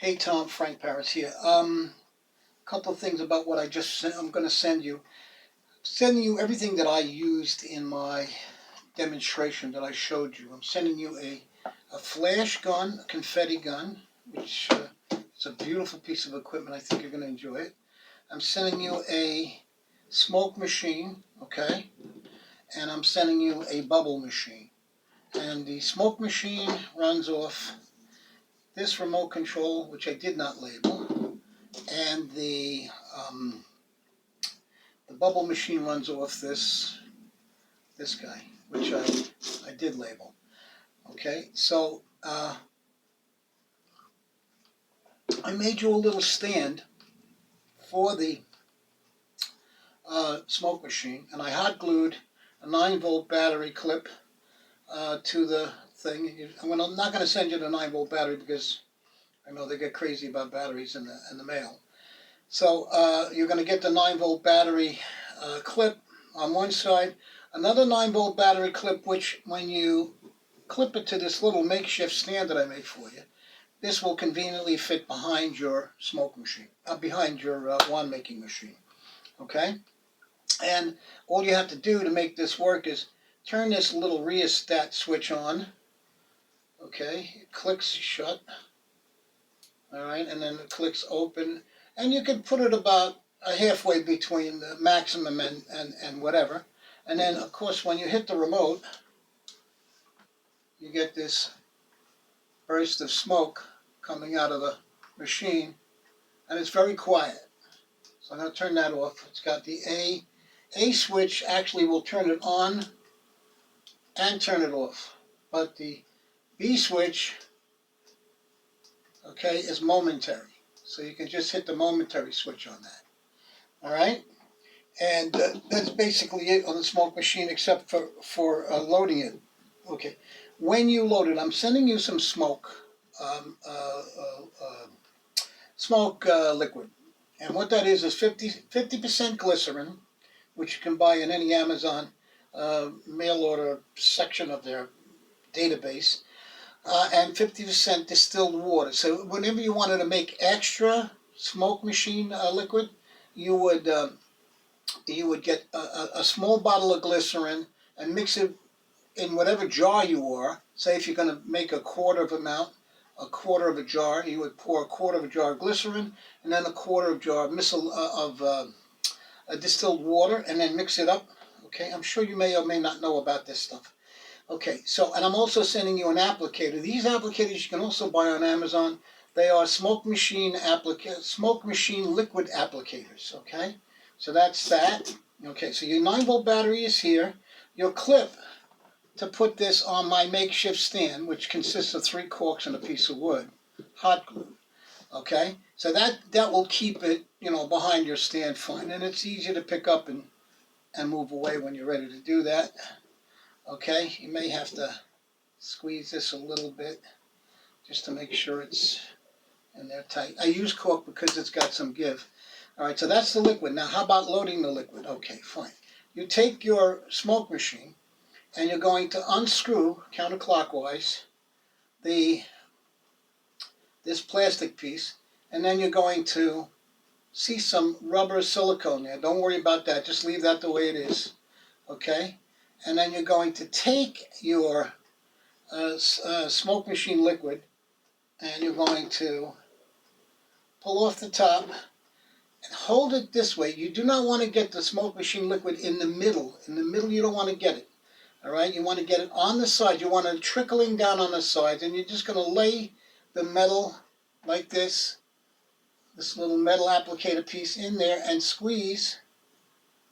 Hey Tom, Frank Paris here. Couple of things about what I'm going to send you. Sending you everything that I used in my demonstration that I showed you. I'm sending you a flash gun, a confetti gun, which is a beautiful piece of equipment. I think you're going to enjoy it. I'm sending you a smoke machine, okay? And I'm sending you a bubble machine. And the smoke machine runs off this remote control, which I did not label, and the bubble machine runs off this guy, which I did label. Okay, so I made you a little stand for the smoke machine, and I hot glued a 9-volt battery clip to the thing. I'm not going to send you the 9-volt battery because I know they get crazy about batteries in the mail. So you're going to get the 9-volt battery clip on one side, another 9-volt battery clip, which when you clip it to this little makeshift stand that I made for you, this will conveniently fit behind your smoke machine, behind your wand making machine. Okay? And all you have to do to make this work is turn this little rheostat switch on. Okay? It clicks shut. All right? And then it clicks open. And you can put it about halfway between the maximum and whatever. And then, of course, when you hit the remote, you get this burst of smoke coming out of the machine, and it's very quiet. So I'm going to turn that off. It's got the A switch actually will turn it on and turn it off, but the B switch, okay, is momentary. So you can just hit the momentary switch on that. All right, and that's basically it on the smoke machine, except for loading it. Okay, when you load it, I'm sending you some smoke. Smoke liquid. And what that is 50% glycerin, which you can buy in any Amazon mail order section of their database, and 50% distilled water. So whenever you wanted to make extra smoke machine liquid, you would get a small bottle of glycerin and mix it in whatever jar you are. Say if you're going to make a quarter of a jar, you would pour a quarter of a jar of glycerin and then a quarter of a jar of distilled water, and then mix it up. Okay, I'm sure you may or may not know about this stuff. Okay, so, and I'm also sending you an applicator. These applicators you can also buy on Amazon. They are smoke machine liquid applicators. Okay, so that's that. Okay, so your 9-volt battery is here. Your clip to put this on my makeshift stand, which consists of 3 corks and a piece of wood, hot glue. Okay, so that will keep it, behind your stand fine, and it's easy to pick up and move away when you're ready to do that. Okay, you may have to squeeze this a little bit just to make sure it's in there tight. I use cork because it's got some give. All right, so that's the liquid. Now, how about loading the liquid? Okay, fine. You take your smoke machine, and you're going to unscrew counterclockwise this plastic piece, and then you're going to see some rubber silicone there. Don't worry about that. Just leave that the way it is. Okay? And then you're going to take your smoke machine liquid, and you're going to pull off the top and hold it this way. You do not want to get the smoke machine liquid in the middle. In the middle, you don't want to get it. All right, you want to get it on the side. You want it trickling down on the sides, and you're just going to lay the metal like this little metal applicator piece in there and squeeze.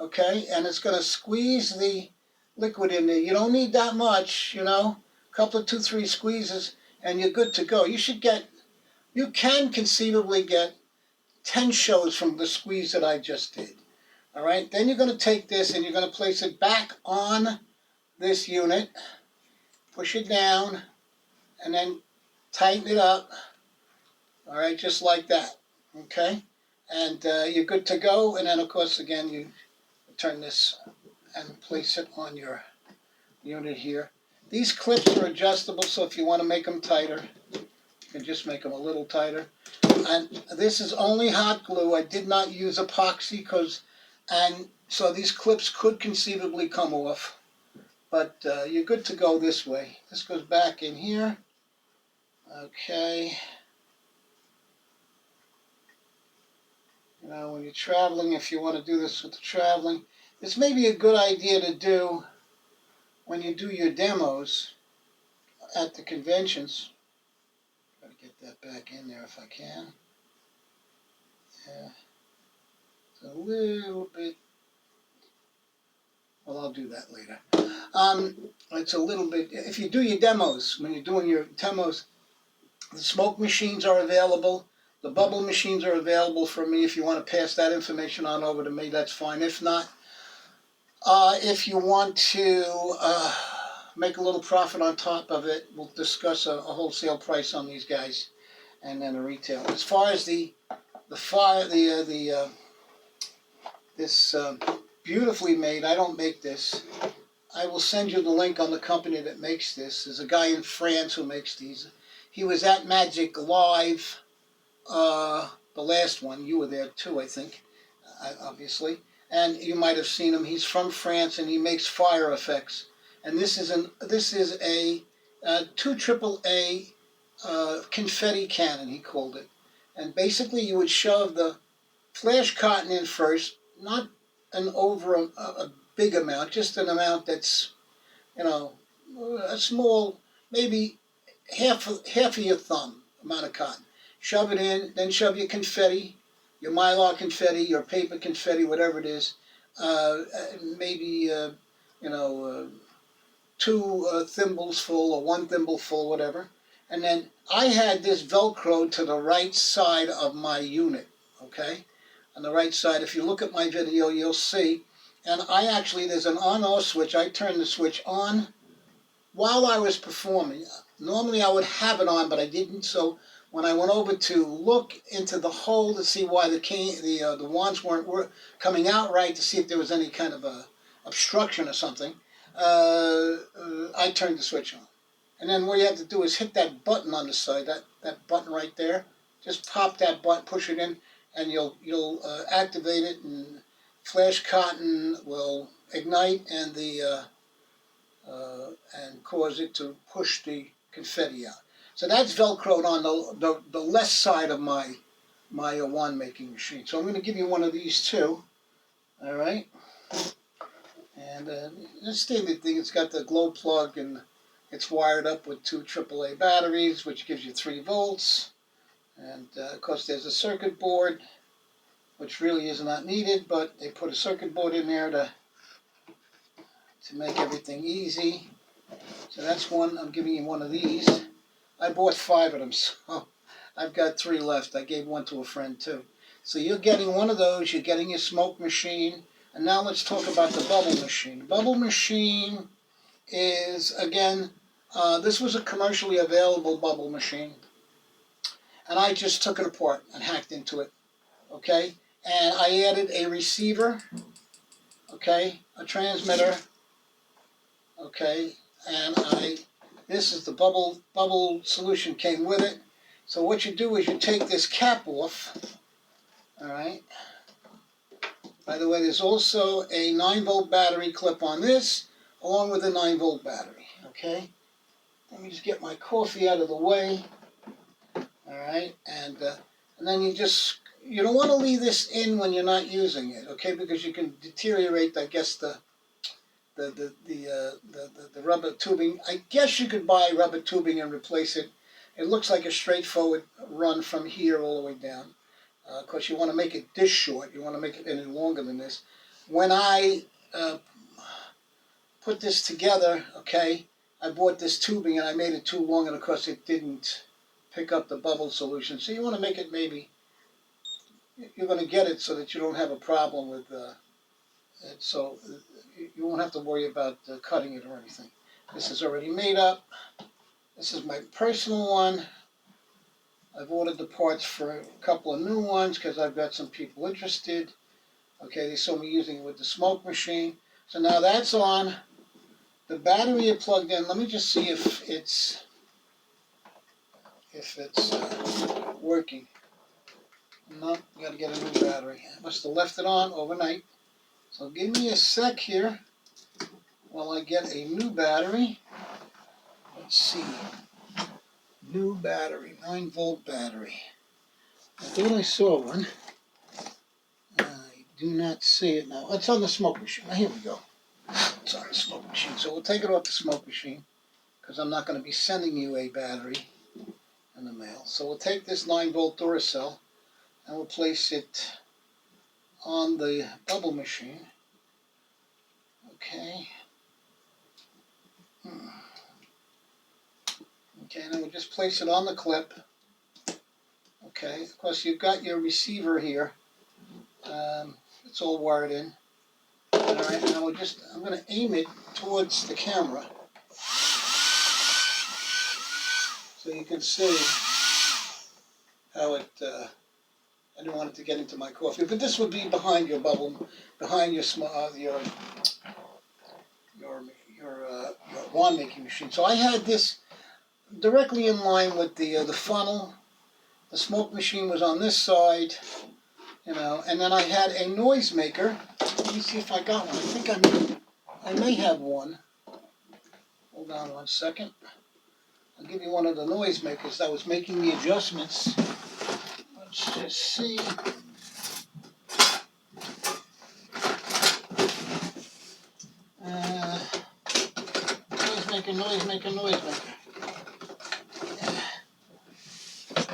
Okay, and it's going to squeeze the liquid in there. You don't need that much, a couple of 2-3 squeezes, and you're good to go. You can conceivably get 10 shows from the squeeze that I just did. All right, then you're going to take this and you're going to place it back on this unit, push it down, and then tighten it up. All right, just like that. Okay, and you're good to go. And then, of course, again, you turn this and place it on your unit here. These clips are adjustable, so if you want to make them tighter, you can just make them a little tighter. And this is only hot glue. I did not use epoxy and so these clips could conceivably come off. But you're good to go this way. This goes back in here. Okay. You know, when you're traveling, if you want to do this with the traveling, this may be a good idea to do when you do your demos at the conventions. Got to get that back in there if I can. Yeah. It's a little bit. Well, I'll do that later. It's a little bit. If you do your demos, when you're doing your demos, the smoke machines are available. The bubble machines are available for me. If you want to pass that information on over to me, that's fine. If not, if you want to make a little profit on top of it, we'll discuss a wholesale price on these guys, and then a retail. As far as this beautifully made. I don't make this. I will send you the link on the company that makes this. There's a guy in France who makes these. He was at Magic Live, the last one. You were there too, I think, obviously. And you might have seen him. He's from France, and he makes fire effects. And this is a 2 AAA confetti cannon, he called it. And basically, you would shove the flash cotton in first, not a big amount, just an amount that's, you know, a small, maybe half of your thumb amount of cotton. Shove it in, then shove your confetti, your mylar confetti, your paper confetti, whatever it is. Maybe 2 thimbles full or 1 thimble full, whatever. And then I had this Velcro to the right side of my unit, okay? On the right side, if you look at my video, you'll see. And there's an on-off switch. I turned the switch on while I was performing. Normally I would have it on, but I didn't. So when I went over to look into the hole to see why the wands weren't coming out right, to see if there was any kind of a obstruction or something, I turned the switch on. And then what you have to do is hit that button on the side, that button right there. Just pop that button, push it in, and you'll activate it, and flash cotton will ignite and and cause it to push the confetti out. So that's Velcroed on the left side of my wand making machine. So I'm going to give you one of these too. All right. And this standard thing, it's got the glow plug, and it's wired up with 2 AAA batteries, which gives you 3 volts. And of course, there's a circuit board, which really is not needed, but they put a circuit board in there to make everything easy. So that's one. I'm giving you one of these. I bought 5 of them, so I've got 3 left. I gave one to a friend too. So you're getting one of those. You're getting your smoke machine. And now let's talk about the bubble machine. The bubble machine is, again, this was a commercially available bubble machine. And I just took it apart and hacked into it. Okay? And I added a receiver. Okay? A transmitter. Okay? And this is the bubble solution came with it. So what you do is you take this cap off. All right? By the way, there's also a 9-volt battery clip on this, along with a 9-volt battery, okay? Let me just get my coffee out of the way, all right? And then you don't want to leave this in when you're not using it, okay? Because you can deteriorate, I guess, the rubber tubing. I guess you could buy rubber tubing and replace it. It looks like a straightforward run from here all the way down. Of course, you want to make it this short. You want to make it any longer than this. When I put this together, okay, I bought this tubing and I made it too long, and of course it didn't pick up the bubble solution. So you want to make it you're going to get it so that you don't have a problem with it. So you won't have to worry about cutting it or anything. This is already made up. This is my personal one. I've ordered the parts for a couple of new ones because I've got some people interested. Okay, they saw me using it with the smoke machine. So now that's on. The battery is plugged in. Let me just see if if it's working. No, gotta get a new battery. I must have left it on overnight. So give me a sec here while I get a new battery. Let's see. New battery, 9-volt battery. I thought I saw one. I do not see it now. It's on the smoke machine. Here we go. It's on the smoke machine. So we'll take it off the smoke machine because I'm not going to be sending you a battery in the mail. So we'll take this 9-volt Duracell and we'll place it on the bubble machine. Okay. Okay, now we'll just place it on the clip. Okay, of course you've got your receiver here. It's all wired in. All right, now I'm going to aim it towards the camera so you can see how it. I don't want it to get into my coffee, but this would be behind your bubble, behind your wand making machine. So I had this directly in line with the funnel. The smoke machine was on this side, you know, and then I had a noisemaker. Let me see if I got one. I think I may have one. Hold on one second. I'll give you one of the noisemakers that was making the adjustments. Let's just see. Noisemaker.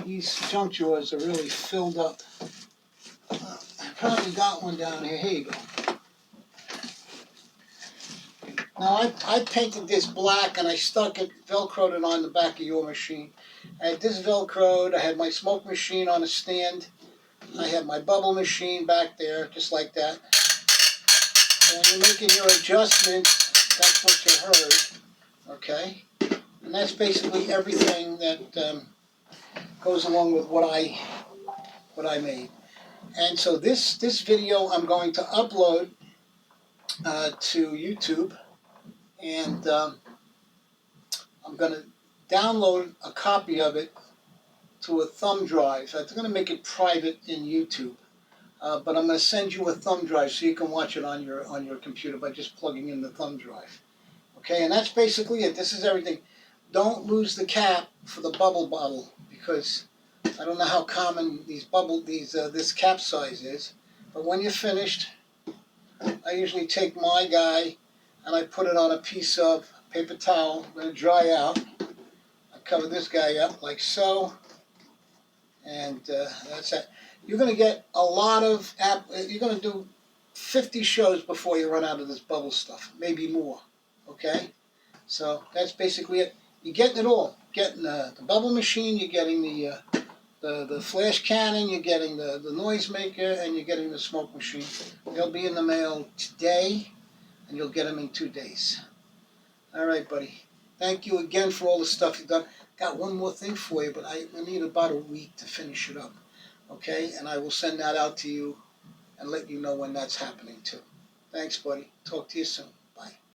These junk drawers are really filled up. I probably got one down here. Here you go. Now I painted this black and I stuck it, velcroed it on the back of your machine. I had this velcroed, I had my smoke machine on a stand, I had my bubble machine back there, just like that. And when you're making your adjustments, that's what you heard, okay? And that's basically everything that goes along with what I made. And so this video I'm going to upload to YouTube. And I'm going to download a copy of it to a thumb drive. I'm going to make it private in YouTube, but I'm going to send you a thumb drive so you can watch it on your computer by just plugging in the thumb drive. Okay, and that's basically it. This is everything. Don't lose the cap for the bubble bottle because I don't know how common this cap size is, but when you're finished, I usually take my guy and I put it on a piece of paper towel, let it dry out. I cover this guy up like so, and that's it. You're going to get a lot of, you're going to do 50 shows before you run out of this bubble stuff, maybe more, okay? So that's basically it. You're getting it all. Getting the bubble machine, you're getting the flash cannon, you're getting the noisemaker, and you're getting the smoke machine. They'll be in the mail today, and you'll get them in 2 days. All right, buddy. Thank you again for all the stuff you've done. Got one more thing for you, but I need about a week to finish it up. Okay? And I will send that out to you and let you know when that's happening too. Thanks, buddy. Talk to you soon.